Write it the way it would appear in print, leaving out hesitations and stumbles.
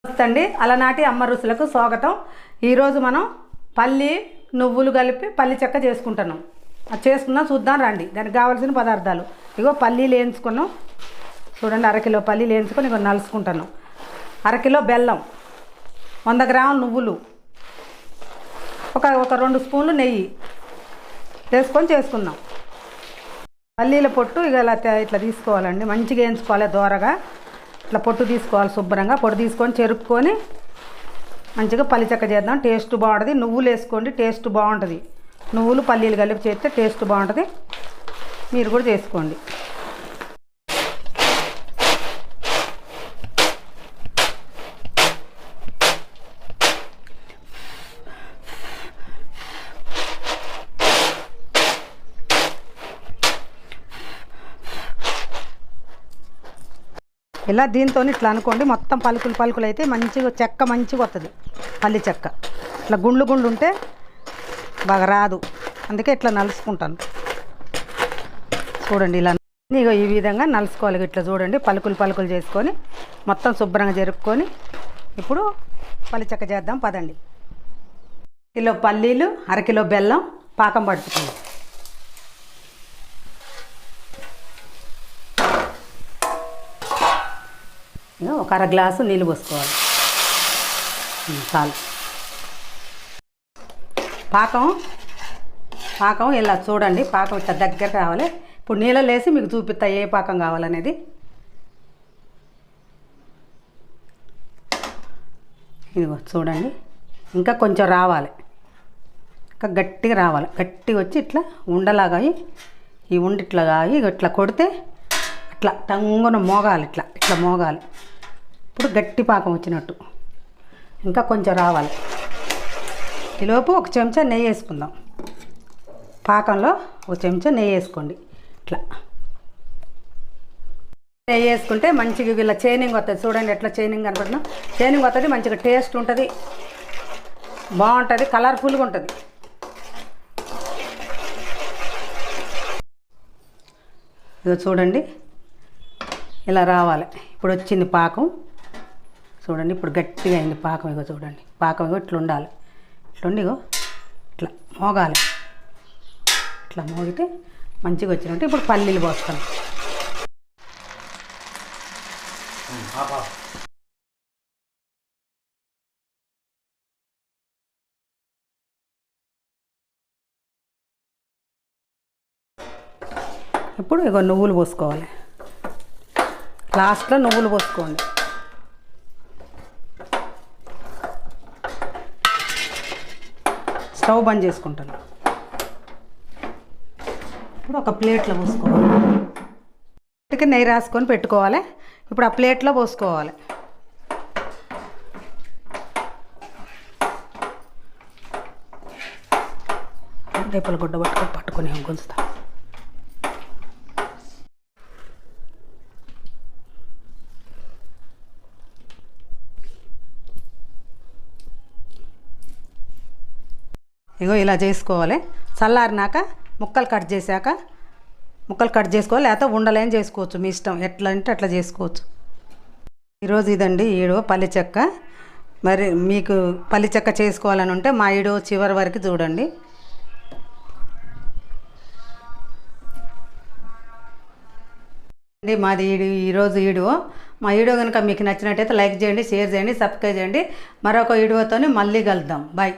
నమస్తే అండి, అలనాటి అమ్మ రుచులకు స్వాగతం. ఈరోజు మనం పల్లి నువ్వులు కలిపి పల్లి చెక్క చేసుకుంటున్నాం. అది చేసుకుందాం, చూద్దాం రండి. దానికి కావాల్సిన పదార్థాలు ఇగో పల్లీలు వేయించుకున్నాం. చూడండి, అరకిలో పల్లీలు వేయించుకొని ఇగో నలుసుకుంటున్నాం. అరకిలో బెల్లం, 100 గ్రాముల నువ్వులు, ఒక 2 స్పూన్లు నెయ్యి వేసుకొని చేసుకుందాం. పల్లీల పొట్టు ఇక ఇట్లా తీసుకోవాలండి, మంచిగా వేయించుకోవాలి దోరగా. ఇట్లా పొట్టు తీసుకోవాలి, శుభ్రంగా పొట్టు తీసుకొని చెరుక్కొని మంచిగా పల్లి చెక్క చేద్దాం. టేస్ట్ బాగుంటుంది. నువ్వులు వేసుకోండి, టేస్ట్ బాగుంటుంది. నువ్వులు పల్లీలు కలిపి చేస్తే టేస్ట్ బాగుంటుంది. మీరు కూడా చేసుకోండి. ఇలా దీంతో ఇట్లా అనుకోండి, మొత్తం పలుకులు అయితే మంచిగా చెక్క మంచిగా వస్తుంది. పల్లి చెక్క ఇట్లా గుండ్లు ఉంటే బాగా రాదు, అందుకే ఇట్లా నలుసుకుంటాను. చూడండి, ఇలా ఇగో ఈ విధంగా నలుసుకోవాలి. ఇట్లా చూడండి, పలుకులు చేసుకొని మొత్తం శుభ్రంగా జరుపుకొని ఇప్పుడు పల్లి చెక్క చేద్దాం పదండి. కిలో పల్లీలు, అరకిలో బెల్లం పాకం పట్టుకుందాం. ఒక 1/2 గ్లాసు నీళ్ళు పోసుకోవాలి, చాలు. పాకం ఇలా చూడండి, పాకం ఇట్లా దగ్గర కావాలి. ఇప్పుడు నీళ్ళలో వేసి మీకు చూపిస్తా ఏ పాకం కావాలనేది. ఇదిగో చూడండి, ఇంకా కొంచెం రావాలి, ఇంకా గట్టిగా రావాలి. గట్టిగా వచ్చి ఇట్లా ఉండలాగా ఈ ఉండి ఇట్లా కాగి ఇట్లా కొడితే ఇట్లా టంగున మోగాలి, ఇట్లా మోగాలి. ఇప్పుడు గట్టి పాకం వచ్చినట్టు. ఇంకా కొంచెం రావాలి. ఈలోపు 1 చెంచా నెయ్యి వేసుకుందాం. పాకంలో 1 చెంచా నెయ్యి వేసుకోండి. ఇట్లా నెయ్యి వేసుకుంటే మంచిగా ఇలా చైనింగ్ వస్తుంది. చూడండి ఎట్లా చైనింగ్ కనపడుతుందో. చైనింగ్ వస్తుంది, మంచిగా టేస్ట్ ఉంటుంది, బాగుంటుంది, కలర్ఫుల్గా ఉంటుంది. ఇదిగో చూడండి, ఇలా రావాలి. ఇప్పుడు వచ్చింది పాకం. చూడండి, ఇప్పుడు గట్టిగా అయింది పాకం. ఇగో చూడండి, పాకం ఇగో ఇట్లా ఉండాలి. ఇగో ఇట్లా మోగాలి. ఇట్లా మోగితే మంచిగా వచ్చినట్టు. ఇప్పుడు పల్లీలు పోస్తాం. ఇప్పుడు ఇగో నువ్వులు పోసుకోవాలి. లాస్ట్లో నువ్వులు పోసుకోండి. స్టవ్ బంద్ చేసుకుంటాను. ఇప్పుడు ఒక ప్లేట్లో పోసుకోవాలి. ఇటుక నెయ్యి రాసుకొని పెట్టుకోవాలి. ఇప్పుడు ఆ ప్లేట్లో పోసుకోవాలి. రేపల గుడ్డ పట్టుకొని గుంజుతా. ఇగో ఇలా చేసుకోవాలి. చల్లారినాక ముక్కలు కట్ చేసుకోవాలి, లేకపోతే ఉండలేం చేసుకోవచ్చు, మీ ఇష్టం. ఎట్లా అంటే అట్లా చేసుకోవచ్చు. ఈరోజు ఇదండి ఈడో పల్లి చెక్క. మరి మీకు పల్లి చెక్క చేసుకోవాలని ఉంటే మా ఈడో చివరి వరకు చూడండి. మాది ఈరోజు వీడియో. మా వీడియో కనుక మీకు నచ్చినట్టయితే లైక్ చేయండి, షేర్ చేయండి, సబ్స్క్రైబ్ చేయండి. మరొక వీడియోతో మళ్ళీ కలుద్దాం. బాయ్.